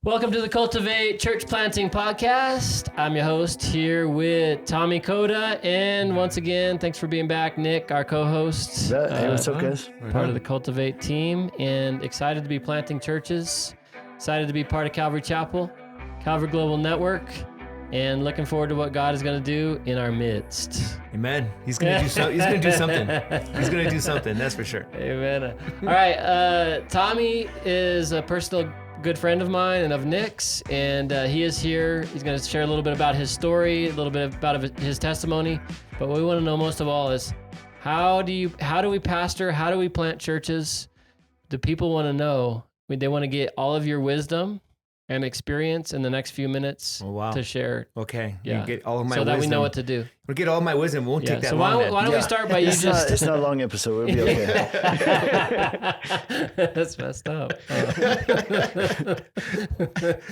Welcome to the Cultivate Church Planting Podcast. I'm your host here with Tommy Cota, and once again, thanks for being back, Nick, our co-host. Hey, what's up, guys? Part of the Cultivate team, and excited to be planting churches, excited to be part of Calvary Chapel, Calvary Global Network, and looking forward to what God is going to do in our midst. Amen. He's going to do something. He's going to do something. He's going to do something. That's for sure. Amen. All right. Tommy is a personal good friend of mine and of Nick's, and he is here. He's going to share a little bit about his story, a little bit about his testimony. But what we want to know most of all is how do we pastor? How do we plant churches? Do people want to know? They want to get all of your wisdom and experience in the next few minutes to share. Okay. Yeah. You get all of my so wisdom. that we know what to do. We'll get all of my wisdom. It won't take that so long. why don't we start by you It's not a long episode. It'll be okay. That's messed up.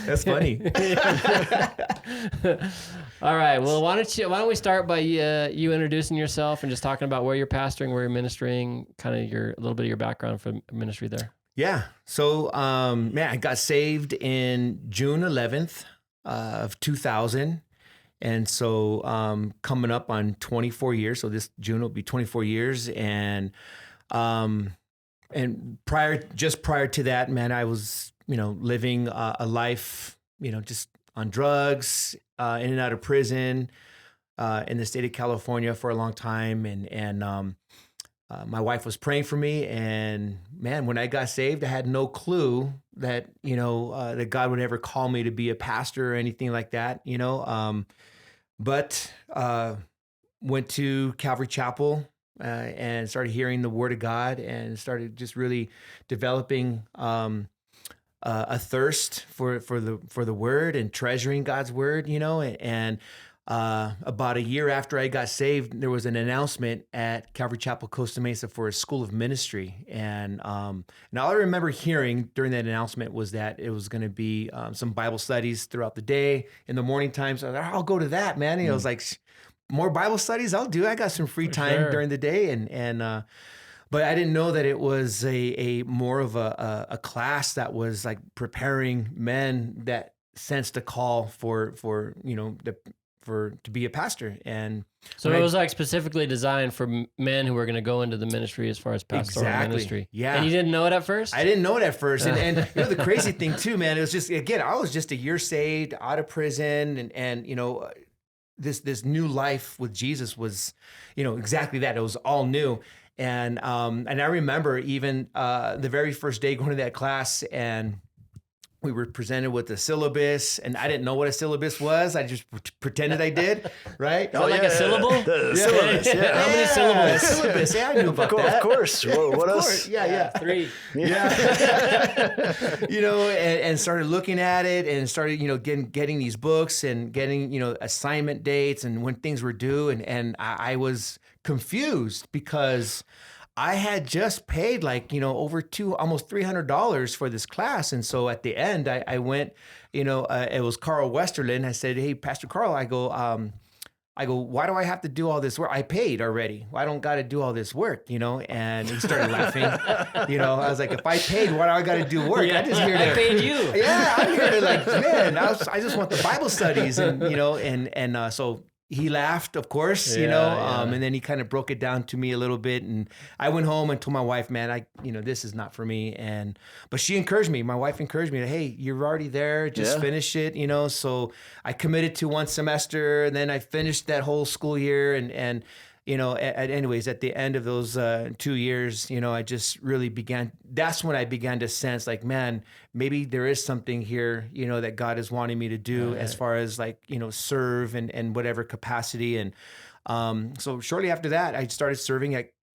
That's funny. All right. Well, why don't we start by you introducing yourself and just talking about where you're pastoring, where you're ministering, kind of a little bit of your background for ministry there. Yeah. So, I got saved in June 11th of 2000. And so coming up on 24 years, so this June will be 24 years. And prior to that, man, I was, living a life, just on drugs, in and out of prison, in the state of California for a long time. And my wife was praying for me, and man, when I got saved, I had no clue that, that God would ever call me to be a pastor or anything like that, but went to Calvary Chapel and started hearing the Word of God and started just really developing a thirst for the Word and treasuring God's Word, and about a year after I got saved, there was an announcement at Calvary Chapel, Costa Mesa for a school of ministry. And all I remember hearing during that announcement was that it was going to be some Bible studies throughout the day in the morning times. I was like, I'll go to that, man. And I was like, more Bible studies? I'll do. I got some free time during the day. But I didn't know that it was a more of a class that was like preparing men that sensed a call for to be a pastor. And so it was like specifically designed for men who were going to go into the ministry as far as pastoral ministry. Yeah. And you didn't know it at first? I didn't know it at first. And the crazy thing too, man, it was just, again, I was just a year saved, out of prison, and this new life with Jesus was, exactly that. It was all new. And I remember even the very first day going to that class, and we were presented with the syllabus, and I didn't know what a syllabus was. I just pretended I did, right? A syllable? The syllabus, yeah. How many syllables? Syllabus, yeah, I knew about that. Of course. What else? Yeah. 3. Yeah. And started looking at it and started, getting these books and getting, assignment dates and when things were due. And I was confused because I had just paid over almost $300 for this class. And so at the end, I went, it was Carl Westerlin. I said, hey, Pastor Carl, I go, why do I have to do all this work? I paid already. I don't got to do all this work, And he started laughing. I was like, if I paid, why do I got to do work? I paid you. Yeah, I'm here to I just want the Bible studies. And, so he laughed, of course, and then he kind of broke it down to me a little bit. And I went home and told my wife, man, this is not for me. But she encouraged me. My wife encouraged me to, hey, you're already there. Just finish it, So I committed to one semester, and then I finished that whole school year. Anyways, at the end of those 2 years, I just really that's when I began to sense like, man, maybe there is something here, that God is wanting me to do as far as serve and whatever capacity. And so shortly after that, I started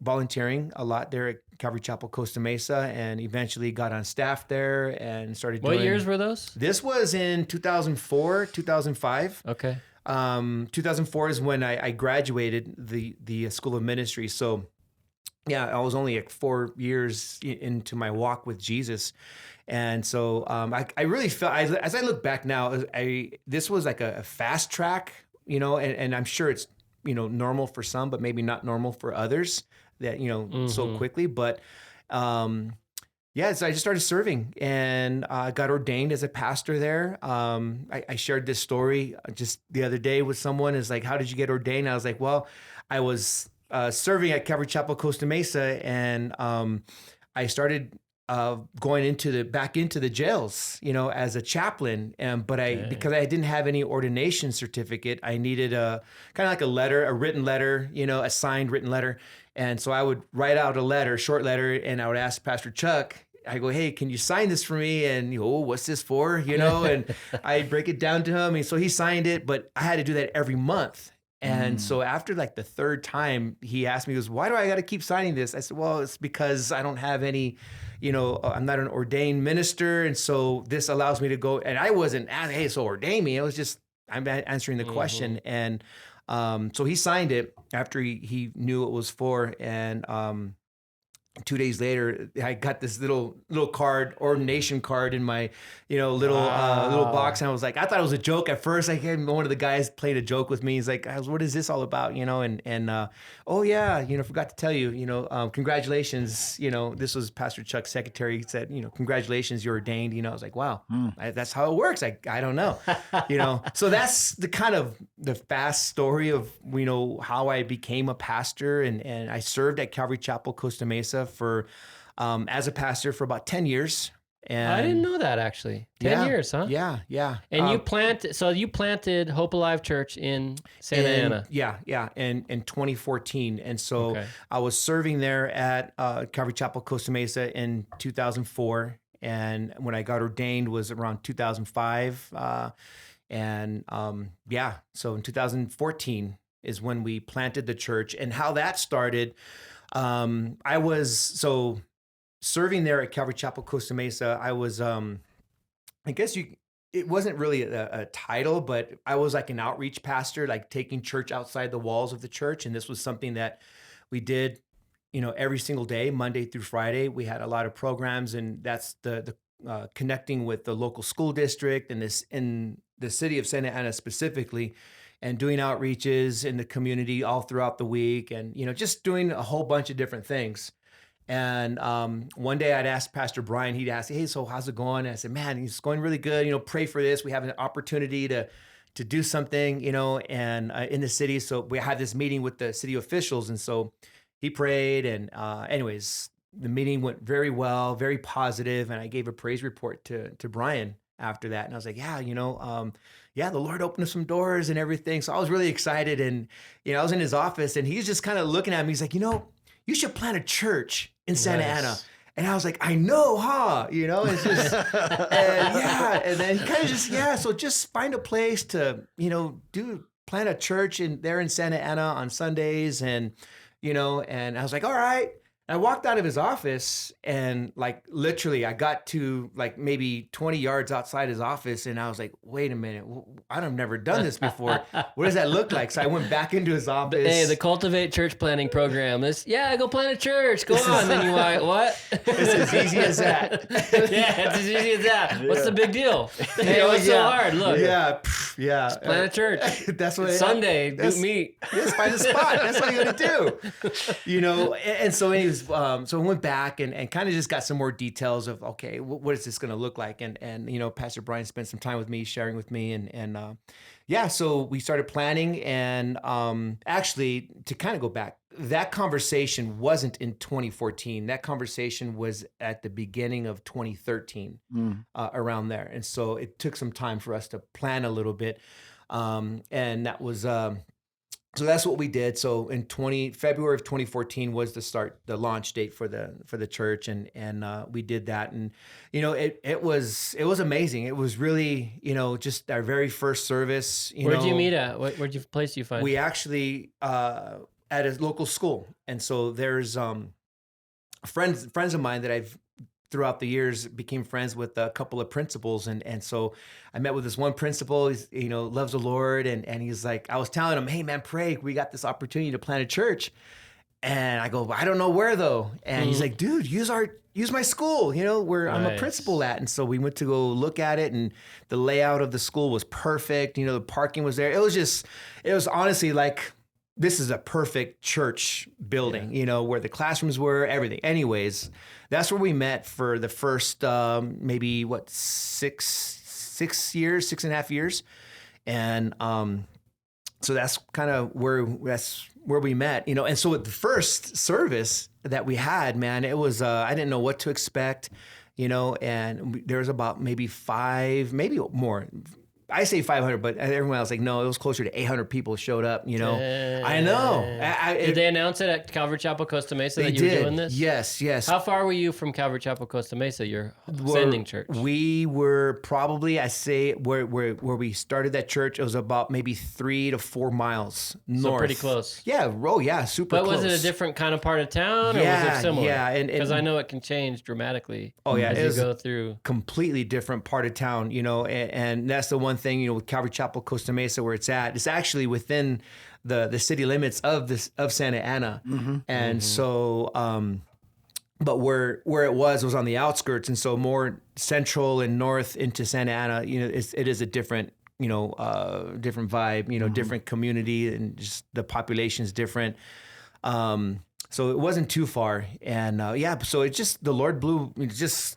volunteering a lot there at Calvary Chapel, Costa Mesa, and eventually got on staff there and started doing. What years were those? This was in 2004, 2005. Okay. 2004 is when I graduated the School of Ministry. So yeah, I was only 4 years into my walk with Jesus. And so I really felt, as I look back now, this was like a fast track, and I'm sure it's, normal for some, but maybe not normal for others that, so quickly. But yeah, so I just started serving and got ordained as a pastor there. I shared this story just the other day with someone. Is like, how did you get ordained? I was like, well, I was serving at Calvary Chapel, Costa Mesa, and I started going back into the jails, as a chaplain. But because I didn't have any ordination certificate, I needed a kind of like a written letter, a signed written letter. And so I would write out a short letter, and I would ask Pastor Chuck, I go, hey, can you sign this for me? And, what's this for? And I break it down to him. And so he signed it, but I had to do that every month. And so after like the third time, he asked me, he goes, why do I got to keep signing this? I said, well, it's because I don't have any, I'm not an ordained minister. And so this allows me to go. And I wasn't asking, hey, so ordain me. It was just, I'm answering the question. And so he signed it after he knew what it was for. And 2 days later, I got this little card, ordination card, in my little box, and I was like, I thought it was a joke at first. Like, one of the guys played a joke with me. He's like, "What is this all about?" Oh yeah, forgot to tell you, congratulations. This was Pastor Chuck's secretary. He said, congratulations, you're ordained. I was like, wow, that's how it works. I don't know, So that's the kind of the fast story of how I became a pastor, and I served at Calvary Chapel, Costa Mesa for as a pastor for about 10 years. And I didn't know that, actually. 10 years, huh? Yeah. And you planted Hope Alive Church in Santa Ana. Yeah, in 2014. And so I was serving there at Calvary Chapel, Costa Mesa in 2004. And when I got ordained was around 2005. So in 2014 is when we planted the church. And how that started, I was serving there at Calvary Chapel, Costa Mesa. I was, it wasn't really a title, but I was like an outreach pastor, like taking church outside the walls of the church. And this was something that we did, every single day, Monday through Friday. We had a lot of programs, and that's the connecting with the local school district and this in the city of Santa Ana specifically, and doing outreaches in the community all throughout the week, and just doing a whole bunch of different things. And one day I'd ask Pastor Brian, he'd ask, hey, so how's it going? And I said, man, it's going really good. Pray for this. We have an opportunity to do something, and in the city. So we had this meeting with the city officials. And so he prayed. And anyways, the meeting went very well, very positive. And I gave a praise report to Brian after that. And I was like, yeah, the Lord opened some doors and everything. So I was really excited. And, I was in his office, and he's just kind of looking at me. He's like, you should plant a church in Santa Ana. And I was like, I know, huh? It's just, and then he kind of just, so just find a place to, plant a church there in Santa Ana on Sundays. And, and I was like, all right. And I walked out of his office, and like literally I got to like maybe 20 yards outside his office, and I was like, wait a minute, I've never done this before. What does that look like? So I went back into his office. Hey, the Cultivate Church Planting Program. Go plant a church. Go on. Then you what? It's as easy as that. Yeah, it's as easy as that. What's the big deal? What's so hard? Look. Yeah. Just plant a church. That's what Sunday, meet. Just find a spot. That's what you got to do. And so anyways, so I went back and kind of just got some more details of, okay, what is this going to look like? And Pastor Brian spent some time with me, sharing with me, so we started planning. And actually, to kind of go back, that conversation wasn't in 2014. That conversation was at the beginning of 2013, around there. And so it took some time for us to plan a little bit. And that was... So that's what we did. So in February of 2014 was the launch date for the church, and we did that, and it was amazing. It was really just our very first service. Where'd you meet at? Where'd you place you find? We actually at a local school, and so there's friends of mine that I've throughout the years became friends with a couple of principals. And so I met with this one principal, he's, loves the Lord. And he's like, I was telling him, hey man, pray, we got this opportunity to plant a church. And I go, I don't know where though. And he's like, dude, use my school, where I'm a principal at. And so we went to go look at it, and the layout of the school was perfect. The parking was there. It was honestly like this is a perfect church building, where the classrooms were, everything. Anyways, that's where we met for the first, maybe 6.5 years. And, so that's kind of where we met, and so at the first service that we had, man, it was, I didn't know what to expect, and there was about maybe 5, maybe more. I say 500, but everyone else like, no, it was closer to 800 people showed up, I know. Did they announce it at Calvary Chapel, Costa Mesa that you were doing this? Yes. How far were you from Calvary Chapel, Costa Mesa, your sending church? We were probably, I say, where we started that church, it was about maybe 3 to 4 miles north. So pretty close. Yeah, super close. But was it a different kind of part of town, or was it similar? Yeah. Because I know it can change dramatically as you go through. Completely different part of town, and that's the one thing, with Calvary Chapel, Costa Mesa, where it's at. It's actually within the city limits of Santa Ana. And so, but where it was on the outskirts. And so more central and north into Santa Ana, it is a different, different vibe, different community, and just the population is different. So it wasn't too far. And so it just, the Lord blew,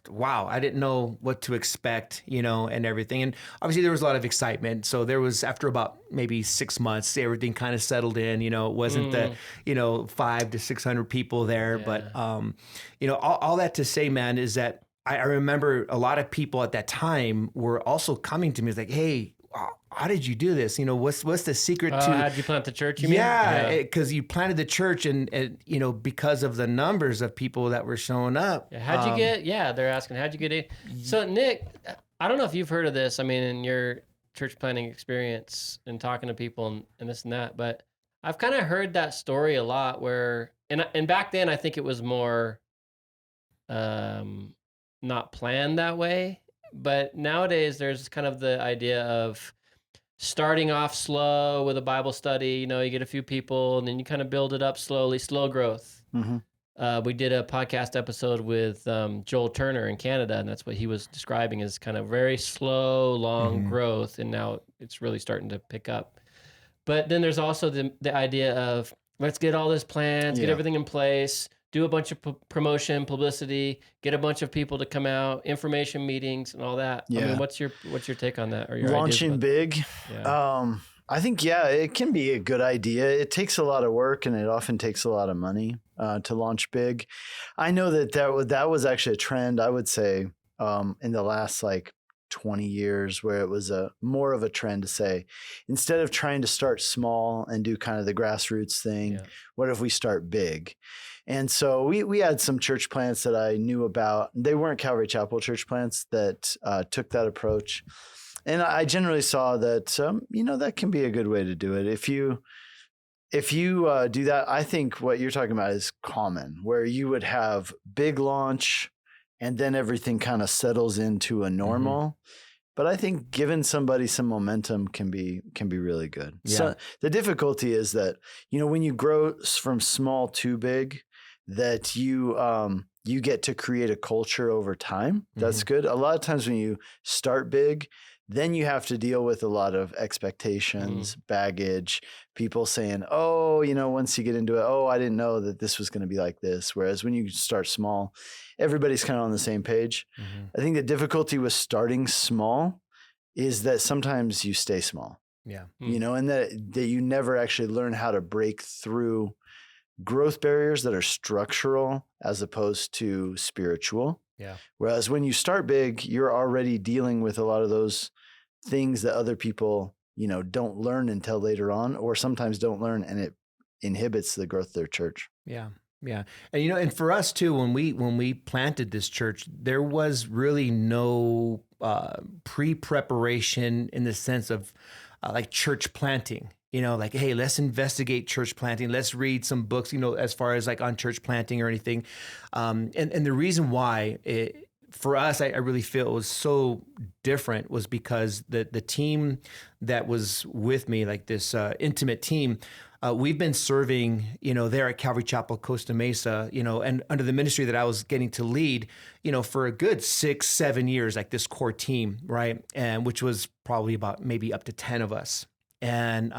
wow. I didn't know what to expect, and everything. And obviously there was a lot of excitement. So there was, after about maybe 6 months, everything kind of settled in, it wasn't the, 500 to 600 people there. Yeah. But, all that to say, man, is that I remember a lot of people at that time were also coming to me. It's like, hey, how did you do this? What's the secret to? How'd you plant the church? You mean? Yeah, because you planted the church, and because of the numbers of people that were showing up. Yeah, how'd you get? Yeah, they're asking, how'd you get in? So Nick, I don't know if you've heard of this. I mean, in your church planting experience and talking to people and this and that, but I've kind of heard that story a lot. Where and back then, I think it was more, not planned that way. But nowadays, there's kind of the idea of starting off slow with a Bible study. You get a few people, and then you kind of build it up slowly, slow growth. We did a podcast episode with Joel Turner in Canada, and that's what he was describing as kind of very slow, long growth, and now it's really starting to pick up. But then there's also the idea of, let's get all this plans, get everything in place, do a bunch of promotion, publicity, get a bunch of people to come out, information meetings, and all that. Yeah. I mean, what's your take on that? Or your launching big? Yeah. I think it can be a good idea. It takes a lot of work, and it often takes a lot of money to launch big. I know that was actually a trend, I would say, in the last 20 years, where it was more of a trend to say, instead of trying to start small and do kind of the grassroots thing, what if we start big? And so we had some church plants that I knew about. They weren't Calvary Chapel church plants that took that approach. And I generally saw that, that can be a good way to do it. If you do that, I think what you're talking about is common, where you would have big launch and then everything kind of settles into a normal. But I think giving somebody some momentum can be really good. Yeah. So the difficulty is that, when you grow from small to big, that you get to create a culture over time. That's good. A lot of times when you start big, then you have to deal with a lot of expectations, baggage, people saying, once you get into it, I didn't know that this was going to be like this. Whereas when you start small, everybody's kind of on the same page. I think the difficulty with starting small is that sometimes you stay small. Yeah. And that you never actually learn how to break through growth barriers that are structural as opposed to spiritual. Yeah. Whereas when you start big, you're already dealing with a lot of those things that other people, don't learn until later on, or sometimes don't learn, and it inhibits the growth of their church. Yeah. Yeah. And, and for us too, when we planted this church, there was really no pre-preparation in the sense of church planting. Hey, let's investigate church planting. Let's read some books, as far as on church planting or anything. And the reason why for us, I really feel it was so different was because the team that was with me, this intimate team, we've been serving, there at Calvary Chapel, Costa Mesa, and under the ministry that I was getting to lead, for a good 6-7 years, this core team, right? And which was probably about maybe up to 10 of us. And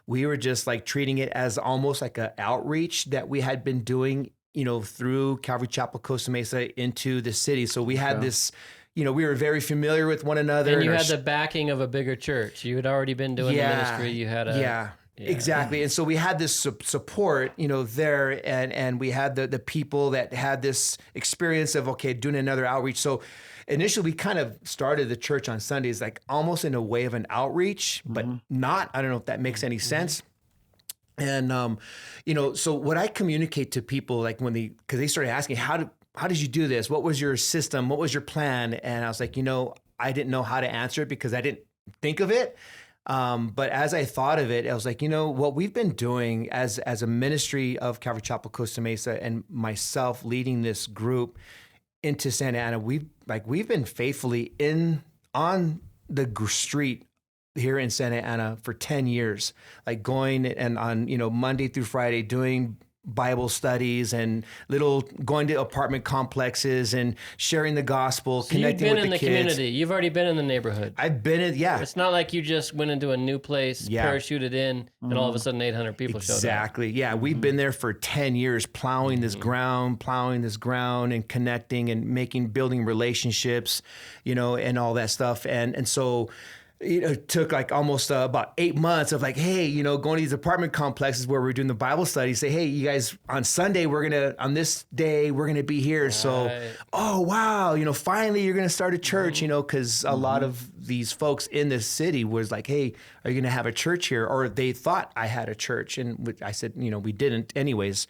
we were just like treating it as almost like an outreach that we had been doing, through Calvary Chapel, Costa Mesa into the city. So we had this, we were very familiar with one another. And you had the backing of a bigger church. You had already been doing the ministry. You had Yeah, exactly. And so we had this support, there, and we had the people that had this experience of, doing another outreach. So initially we kind of started the church on Sundays, like almost in a way of an outreach, but not, I don't know if that makes any sense. And, so what I communicate to people, like because they started asking, how did you do this? What was your system? What was your plan? And I was like, I didn't know how to answer it because I didn't think of it. But as I thought of it, I was like, what we've been doing as a ministry of Calvary Chapel, Costa Mesa, and myself leading this group into Santa Ana, we've been faithfully on the street here in Santa Ana for 10 years, like going and on, Monday through Friday doing Bible studies and going to apartment complexes and sharing the gospel, so connecting with the kids. You've been in the community. You've already been in the neighborhood. I've been in, yeah. It's not like you just went into a new place, parachuted in, and all of a sudden 800 people showed up. Exactly. Yeah, we've been there for 10 years, plowing this ground, and connecting and building relationships, and all that stuff. And so it took like almost about 8 months of like, hey, going to these apartment complexes where we're doing the Bible study, say, hey, you guys, on Sunday, on this day, we're going to be here. Right. So, oh, wow, finally you're going to start a church, because a lot of these folks in the city was like, hey, are you going to have a church here? Or they thought I had a church. And I said, we didn't anyways.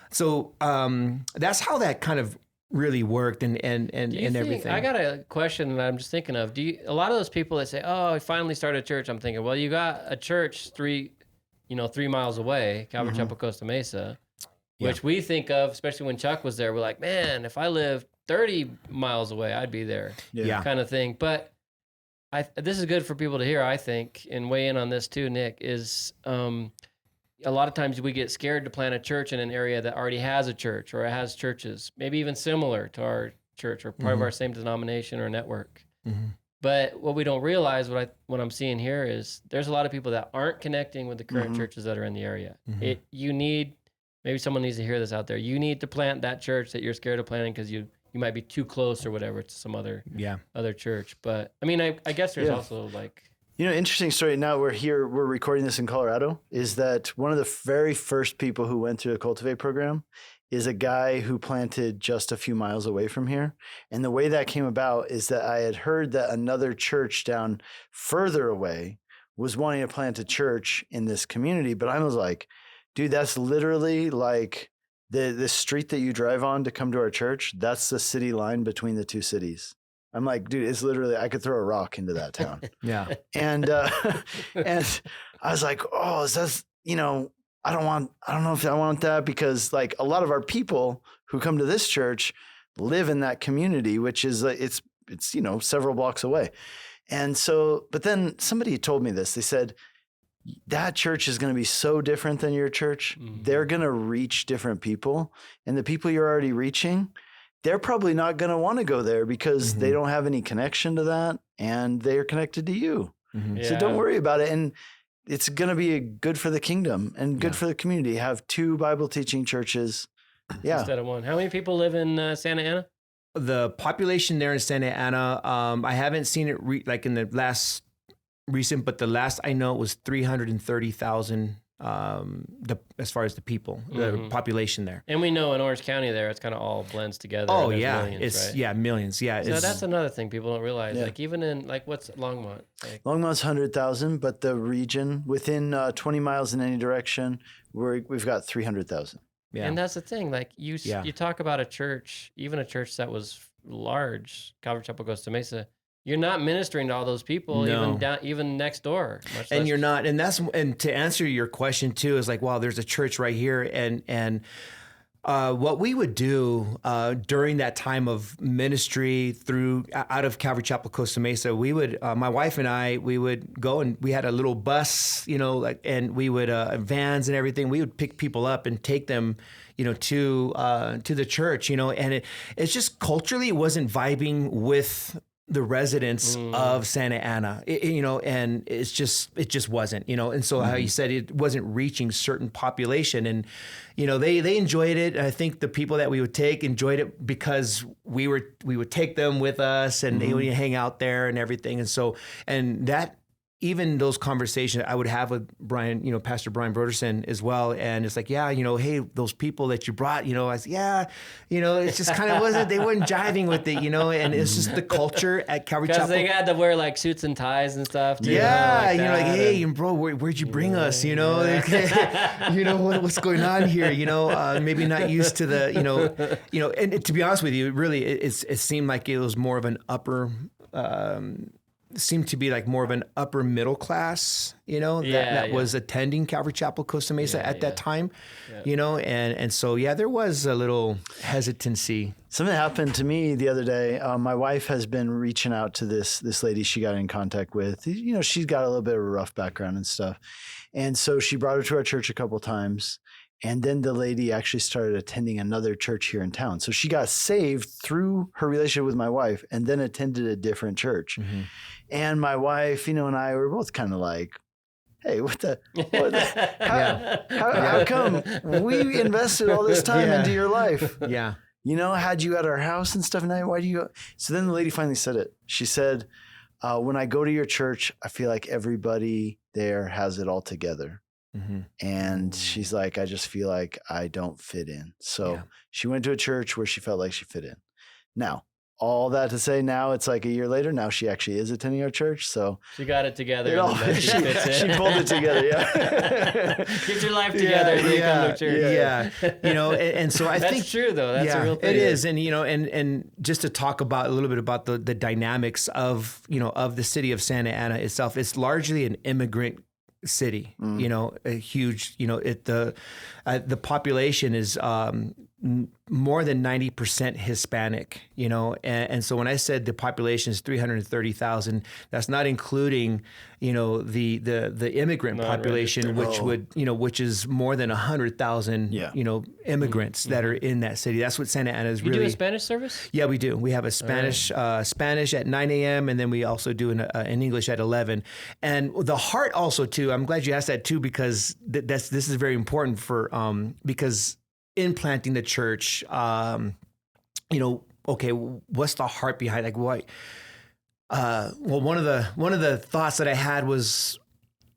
So that's how that kind of really worked and everything. I got a question that I'm just thinking of. A lot of those people that say, oh, I finally started a church, I'm thinking, well, you got a church 3 miles away, Calvary Chapel, Costa Mesa, which we think of, especially when Chuck was there, we're like, man, if I lived 30 miles away, I'd be there, kind of thing. But this is good for people to hear, I think, and weigh in on this too, Nick, is a lot of times we get scared to plant a church in an area that already has a church or it has churches, maybe even similar to our church or part of our same denomination or network. But what we don't realize, what I'm seeing here is there's a lot of people that aren't connecting with the current churches that are in the area. Maybe someone needs to hear this out there. You need to plant that church that you're scared of planting because you might be too close or whatever to some other church. But I mean, I guess there's also like... interesting story. Now we're recording this in Colorado, is that one of the very first people who went through the Cultivate program is a guy who planted just a few miles away from here. And the way that came about is that I had heard that another church down further away was wanting to plant a church in this community. But I was like, dude, that's literally like the street that you drive on to come to our church. That's the city line between the two cities. I'm like, dude, it's literally, I could throw a rock into that town. And and I was like, oh, that's, I don't know if I want that, because like a lot of our people who come to this church live in that community, which is it's several blocks away. And so, but then somebody told me this. They said, that church is going to be so different than your church. They're going to reach different people, and the people you're already reaching, they're probably not going to want to go there because they don't have any connection to that, and they're connected to you. So don't worry about it. And it's going to be good for the kingdom and good for the community. Have 2 Bible teaching churches. Instead of 1. How many people live in Santa Ana? The population there in Santa Ana, I haven't seen it like in the last recent, but the last I know it was 330,000 as far as the people, the population there. And we know in Orange County there, it's kind of all blends together. Oh yeah. Millions, right? Millions. Yeah. So that's another thing people don't realize. Like even in what's Longmont? Longmont's 100,000, but the region within 20 miles in any direction, we've got 300,000. Yeah. And that's the thing. Like you talk about a church, even a church that was large, Calvary Chapel, Costa Mesa, you're not ministering to all those people, even next door. And you're not. And to answer your question too, is like, wow, there's a church right here. And what we would do during that time of ministry out of Calvary Chapel, Costa Mesa, we would, my wife and I, we would go, and we had a little bus, and we would, vans and everything. We would pick people up and take them, to the church, and it's just culturally, it wasn't vibing with the residents of Santa Ana, and it just wasn't, and so how you said it wasn't reaching certain population, and, they enjoyed it. And I think the people that we would take enjoyed it because we would take them with us and they would hang out there and everything. And so, and that, even those conversations I would have with Brian, Pastor Brian Broderson as well. And it's like, hey, those people that you brought, I said, it's just kind of they weren't jiving with it, and it's just the culture at Calvary Chapel. Because they had to wear like suits and ties and stuff too. Yeah, hey, bro, where'd you bring us? What's going on here? Maybe not used to the, and to be honest with you, really, it seemed like it was more of an upper, seemed to be like more of an upper middle class, that was attending Calvary Chapel Costa Mesa at that time, and so, there was a little hesitancy. Something happened to me the other day. My wife has been reaching out to this lady she got in contact with. She's got a little bit of a rough background and stuff. And so she brought her to our church a couple of times. And then the lady actually started attending another church here in town. So she got saved through her relationship with my wife and then attended a different church. Mm-hmm. And my wife, and I were both kind of like, hey, how come we invested all this time into your life? Yeah. Had you at our house and stuff. And why do you go? So then the lady finally said it. She said, when I go to your church, I feel like everybody there has it all together. Mm-hmm. And she's like, I just feel like I don't fit in. So she went to a church where she felt like she fit in. Now, all that to say, now it's like a year later. Now she actually is attending our church. So she got it together. She pulled it together. Yeah. Get your life together. And then come to church. Yeah. And so I think that's true though. That's a real thing. It is. And, and just to talk about a little bit about the dynamics of, of the city of Santa Ana itself, it's largely an immigrant city, a huge, the population is more than 90% Hispanic, and so when I said the population is 330,000, that's not including, the immigrant population, which is more than 100,000, immigrants that are in that city. That's what Santa Ana is really. You do a Spanish service? Yeah, we do. We have a Spanish at 9 a.m. and then we also do an English at 11. And the heart also too. I'm glad you asked that too, because this is very important for because in planting the church, okay, what's the heart behind, like, what? Well, one of the thoughts that I had was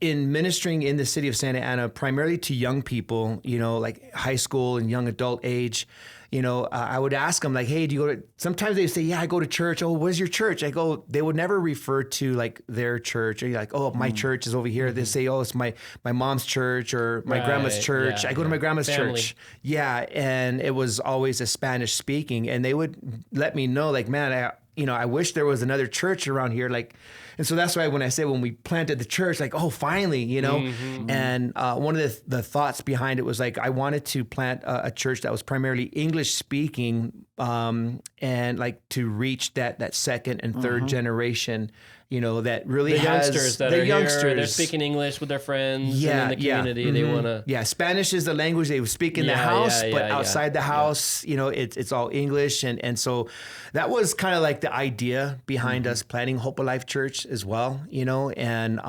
in ministering in the city of Santa Ana, primarily to young people, like high school and young adult age. I would ask them like, hey, do you go to, sometimes they say, yeah, I go to church. Oh, where's your church? I go, they would never refer to like their church, or like, oh, my church is over here. They say, oh, it's my mom's church or my grandma's church. I go to my grandma's church. Yeah. And it was always a Spanish speaking, and they would let me know like, man, I wish there was another church around here. Like, and so that's why when I say when we planted the church, like, oh, finally, and one of the thoughts behind it was like, I wanted to plant a church that was primarily English speaking, and like to reach that second and third generation, that really the has youngsters that the are youngsters. Here, they're speaking English with their friends and in the community. They want to. Yeah, Spanish is the language they would speak in the house, but outside the house, it's all English. And so that was kind of like the idea behind us planning Hope of Life Church as well, and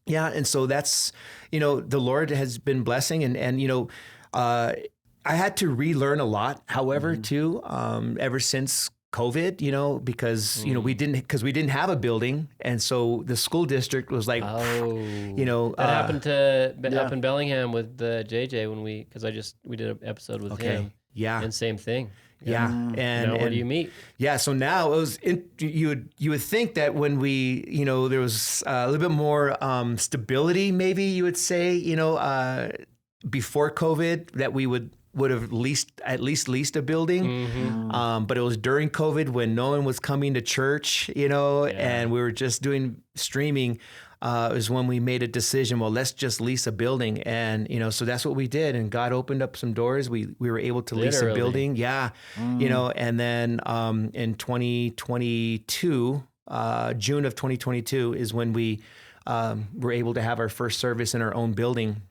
and so that's, the Lord has been blessing, and I had to relearn a lot, however, too, ever since COVID, because, we didn't have a building. And so the school district was like, that happened to up in Bellingham with JJ because we did an epispisode with him. Yeah. And same thing. Yeah. And where do you meet? Yeah. So now it was, you would think that when we, there was a little bit more stability, maybe you would say, before COVID, that we would have at least leased a building. But it was during COVID when no one was coming to church, and we were just doing streaming, is when we made a decision, well, let's just lease a building. And, so that's what we did. And God opened up some doors. We were able to lease a building. Yeah. And then in 2022, June of 2022 is when we were able to have our first service in our own building.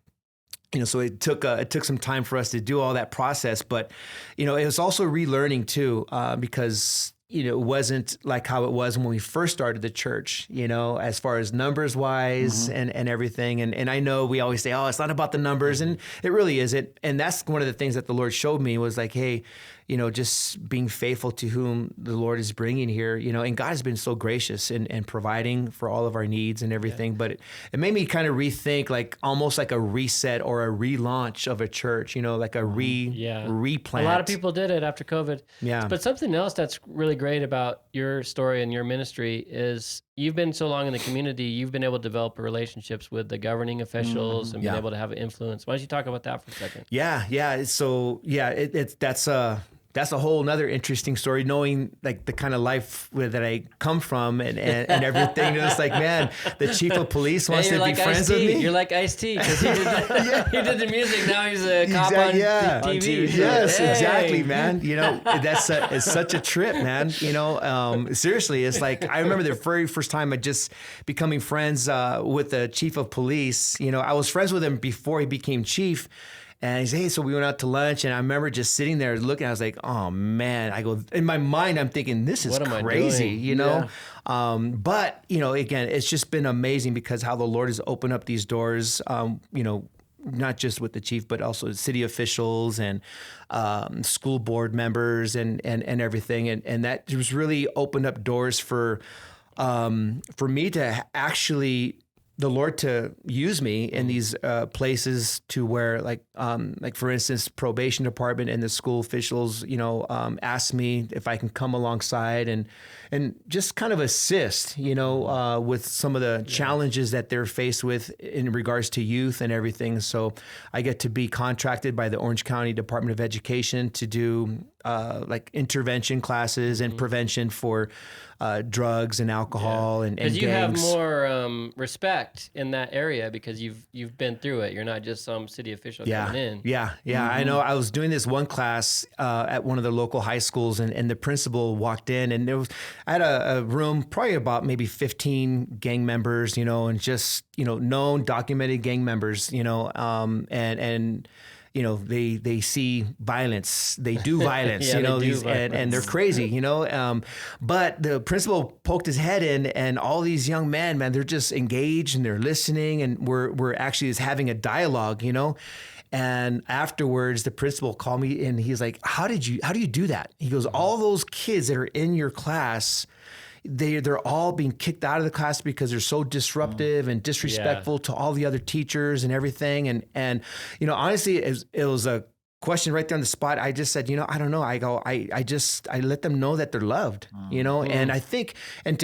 So it took some time for us to do all that process, but, it was also relearning too, because, it wasn't like how it was when we first started the church, as far as numbers wise and everything. And I know we always say, oh, it's not about the numbers, and it really isn't. And that's one of the things that the Lord showed me was like, hey, just being faithful to whom the Lord is bringing here, and God has been so gracious in providing for all of our needs and everything. But it made me kind of rethink, like almost like a reset or a relaunch of a church, like a replant. A lot of people did it after COVID. Yeah. But something else that's really great about your story and your ministry is you've been so long in the community, you've been able to develop relationships with the governing officials and been able to have an influence. Why don't you talk about that for a second? Yeah. So that's a whole nother interesting story, knowing like the kind of life that I come from and everything. It's like, man, the chief of police wants to be friends with me. You're like Ice-T because he did the music. Now he's a cop on TV. Yes, exactly, man. It's such a trip, man. Seriously, it's like, I remember the very first time I just becoming friends with the chief of police. I was friends with him before he became chief. And he said, hey, so we went out to lunch, and I remember just sitting there looking. I was like, oh, man. I go, in my mind, I'm thinking, this is crazy, But, again, it's just been amazing because how the Lord has opened up these doors, not just with the chief, but also city officials and school board members and everything. And that was really opened up doors for me to actually, the Lord to use me in these places to where, like for instance, probation department and the school officials, ask me if I can come alongside and just kind of assist, with some of the challenges that they're faced with in regards to youth and everything. So I get to be contracted by the Orange County Department of Education to do like intervention classes and prevention for drugs and alcohol and gangs. Because you have more respect in that area because you've been through it. You're not just some city official coming in. Yeah. I know. I was doing this one class at one of the local high schools, and the principal walked in, and I had a room probably about maybe 15 gang members, and just known documented gang members, and they see violence, they do violence, and they're crazy, but the principal poked his head in, and all these young men, man, they're just engaged and they're listening, and we're actually just having a dialogue, And afterwards, the principal called me and he's like, how do you do that? He goes, all those kids that are in your class, they're all being kicked out of the class because they're so disruptive and disrespectful to all the other teachers and everything. And honestly, it was a question right there on the spot. I just said, I don't know. I go, I let them know that they're loved, and I think, and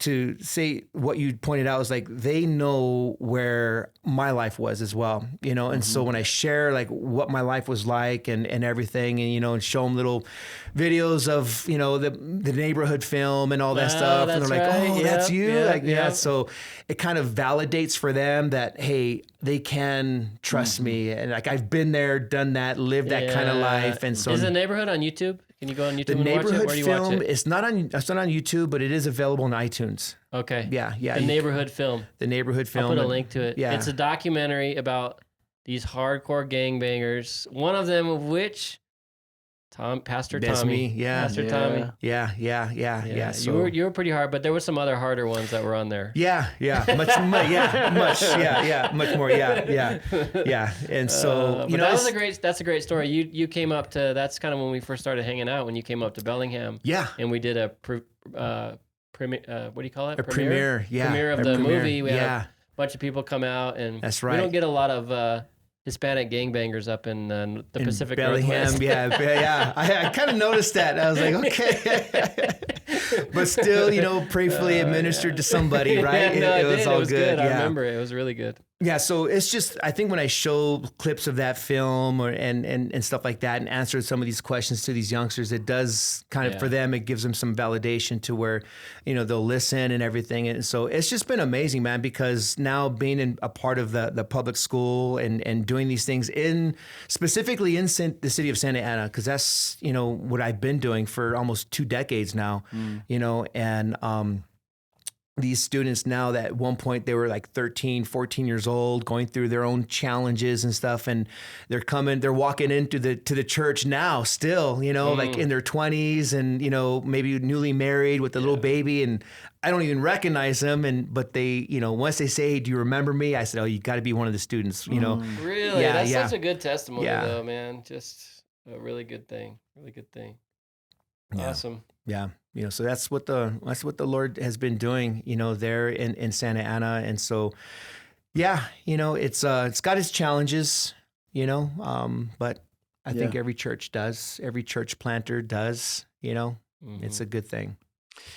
to say what you pointed out is like, they know where my life was as well, and so when I share like what my life was like and everything, and, and show them little videos of, the neighborhood film and all that stuff. And they're like, oh, that's you. So it kind of validates for them that, hey, they can trust me. And like, I've been there, done that, lived that kind of life. And so is the neighborhood on YouTube? Can you go on YouTube the and watch it? neighborhood Where do you film, watch it? it's not on YouTube, but it is available on iTunes. Okay. Yeah. The neighborhood film. The neighborhood film. I'll put a link to it. Yeah. It's a documentary about these hardcore gangbangers. One of them of which, Pastor That's Tommy. me. Yeah. Pastor Tommy. Yeah. So, you were pretty hard, but there were some other harder ones that were on there. Much more. And so, that's a great story. You came up to, that's kind of when we first started hanging out, when you came up to Bellingham. Yeah. And we did a premiere, what do you call it? A premiere. Yeah. Premiere of the movie. We had a bunch of people come out, and that's right. We don't get a lot of Hispanic gangbangers up in the Pacific Bellingham. Northwest. Yeah. I kind of noticed that. I was like, okay. But still, prayerfully administered to somebody, right? It was all good. Yeah. I remember it was really good. Yeah, so it's just, I think when I show clips of that film and stuff like that and answer some of these questions to these youngsters, it does kind of, for them, it gives them some validation to where, they'll listen and everything. And so it's just been amazing, man, because now being a part of the public school and doing these things specifically in the city of Santa Ana, because that's, what I've been doing for almost 2 decades now, and these students now that at one point they were like 13, 14 years old, going through their own challenges and stuff. And they're walking into the church now still, like in their 20s and, maybe newly married with a little baby. And I don't even recognize them. But they, once they say, hey, do you remember me? I said, oh, you got to be one of the students, Really? Yeah, That's yeah. such a good testimony Yeah. though, man. Just a really good thing. Really good thing. Yeah. Awesome. Yeah. So that's what the Lord has been doing, there in Santa Ana. And so, yeah, it's got its challenges, but I think every church planter does, it's a good thing.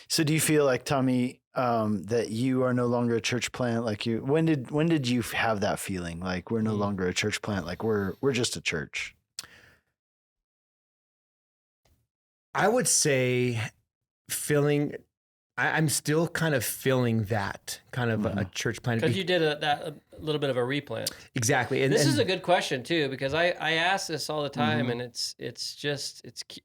So do you feel like, Tommy, that you are no longer a church plant? Like when did you have that feeling? Like we're no longer a church plant, like we're just a church? I would say I'm still kind of feeling that kind of a church plant. Because you did a little bit of a replant. Exactly. And this is a good question too, because I ask this all the time, and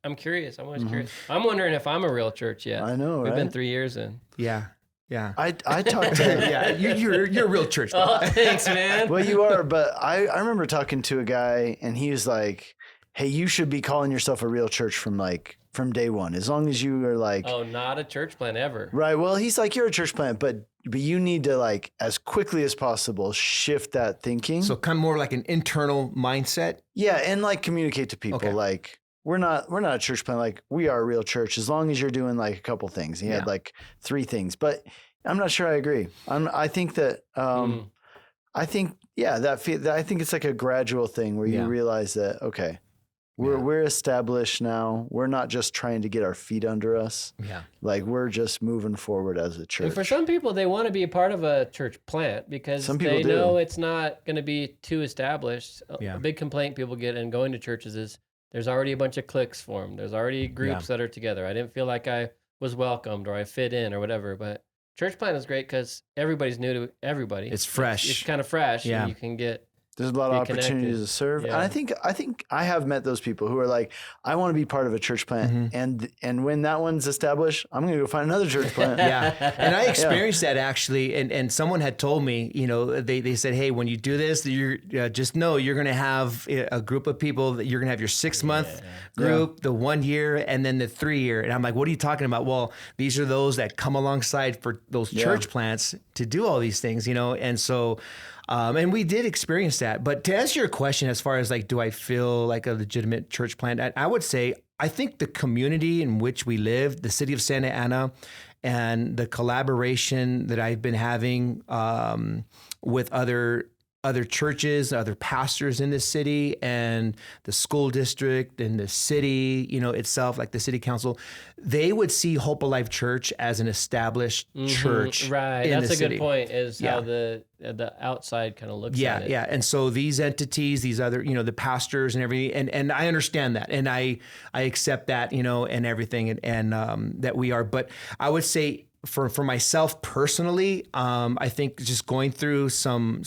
I'm curious. I'm always curious. I'm wondering if I'm a real church yet. I know, We've been right? 3 years in. Yeah. Yeah. I talked to yeah, you're a real church. Oh, thanks, man. Well, you are, but I remember talking to a guy and he was like, hey, you should be calling yourself a real church from day one, as long as you are like, oh, not a church plant ever. Right. Well, he's like, you're a church plant, but you need to like as quickly as possible shift that thinking. So kind of more like an internal mindset. Yeah, and like communicate to people like we're not a church plant, like we are a real church as long as you're doing like a couple things. He had like 3 things, but I'm not sure I agree. I think that I think I think it's like a gradual thing where you realize that okay, we're established now. We're not just trying to get our feet under us. Yeah. Like we're just moving forward as a church. And for some people, they want to be a part of a church plant because they know it's not going to be too established. A big complaint people get in going to churches is there's already a bunch of cliques formed. There's already groups that are together. I didn't feel like I was welcomed or I fit in or whatever. But church plant is great because everybody's new to everybody. It's fresh. It's kind of fresh. And you can get... There's a lot of opportunities to serve. Yeah. And I think I have met those people who are like, I want to be part of a church plant. And when that one's established, I'm going to go find another church plant. And I experienced that actually. And someone had told me, they said, hey, when you do this, you're just know you're going to have a group of people that you're going to have your 6-month group, the 1 year, and then the 3 year. And I'm like, what are you talking about? Well, these are those that come alongside for those church plants to do all these things, And so, and we did experience that. But to answer your question, as far as like, do I feel like a legitimate church plant? I would say, I think the community in which we live, the city of Santa Ana, and the collaboration that I've been having with other churches, other pastors in the city, and the school district and the city, itself, like the city council, they would see Hope Alive Church as an established church. Right. In That's the a city. good point, is how the outside kind of looks at it. Yeah. And so these entities, these other, the pastors and everything, and I understand that. And I accept that, and everything and that we are. But I would say, for myself personally, I think just going through some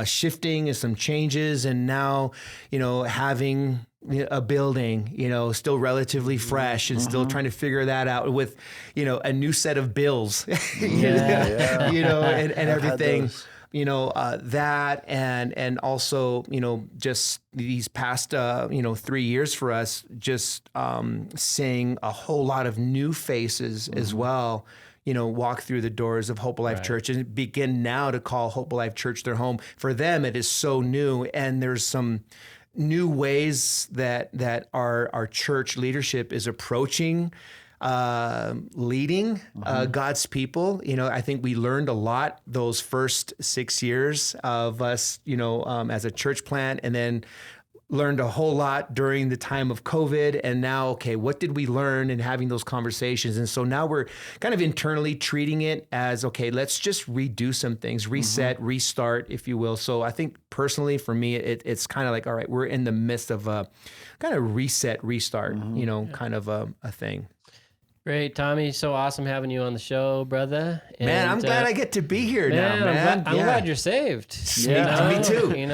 shifting and some changes, and now, having a building, still relatively fresh, and still trying to figure that out with, a new set of bills, and everything. That and also, just these past, 3 years for us, just seeing a whole lot of new faces as well, walk through the doors of Hope Alive Church and begin now to call Hope Alive Church their home. For them, it is so new. And there's some new ways that our church leadership is approaching leading God's people. I think we learned a lot those first 6 years of us, as a church plant, and then learned a whole lot during the time of COVID. And now, okay, what did we learn in having those conversations? And so now we're kind of internally treating it as, okay, let's just redo some things, reset, restart, if you will. So I think personally for me, it's kind of like, all right, we're in the midst of a kind of reset, restart, kind of a thing. Great, Tommy. So awesome having you on the show, brother. Man, I'm glad I get to be here now, man. I'm glad you're saved. Me too.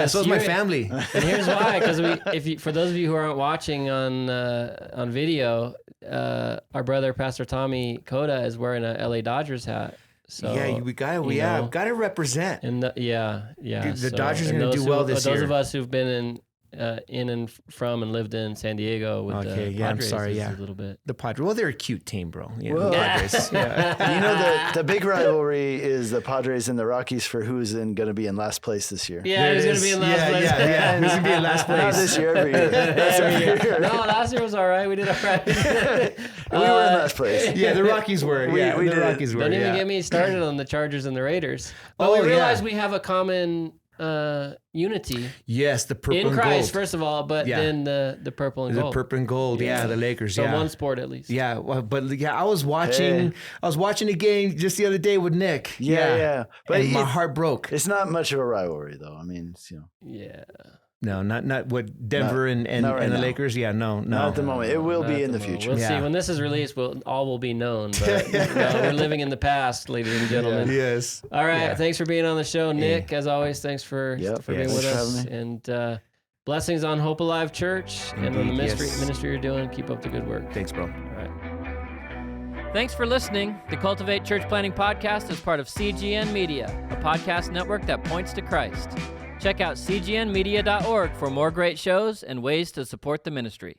So is my family. And here's why, because for those of you who aren't watching on video, our brother Pastor Tommy Cota is wearing a LA Dodgers hat. So we gotta represent. And The Dodgers are going to do well this year. Those of us who've been in and from and lived in San Diego with the Padres, I'm sorry, a little bit. The Padres, well, they're a cute team, bro. Well, the Padres. You know, the big rivalry is the Padres and the Rockies for who's going to be in last place this year. Yeah, who's going to be in last place. Yeah, who's going to be in last place. Not this year, every year. Every year. No, last year was all right. We did all right. We were in last place. Yeah, the Rockies were. We did. Rockies were. Don't even get me started on the Chargers and the Raiders. But Oh, we realize we have a common unity Yes, the purple in and Christ, gold. first of all, but then the purple and The gold. purple and gold, the Lakers, So one sport at least. Yeah, well, but I was watching a game just the other day with Nick. Yeah. But and my heart broke. It's not much of a rivalry, though. I mean, Yeah. No, not what Denver and not right the now. Lakers. Yeah, no. not at the moment. It will Not be at in the moment. future. We'll see. Yeah. When this is released, all will be known. But we're living in the past, ladies and gentlemen. Yes. All right. Yeah. Thanks for being on the show, Nick. As always, thanks for being Thanks with for us. having me. And blessings on Hope Alive Church and on the Indeed, ministry you're doing. Keep up the good work. Thanks, bro. All right. Thanks for listening. The Cultivate Church Planting Podcast is part of CGN Media, a podcast network that points to Christ. Check out cgnmedia.org for more great shows and ways to support the ministry.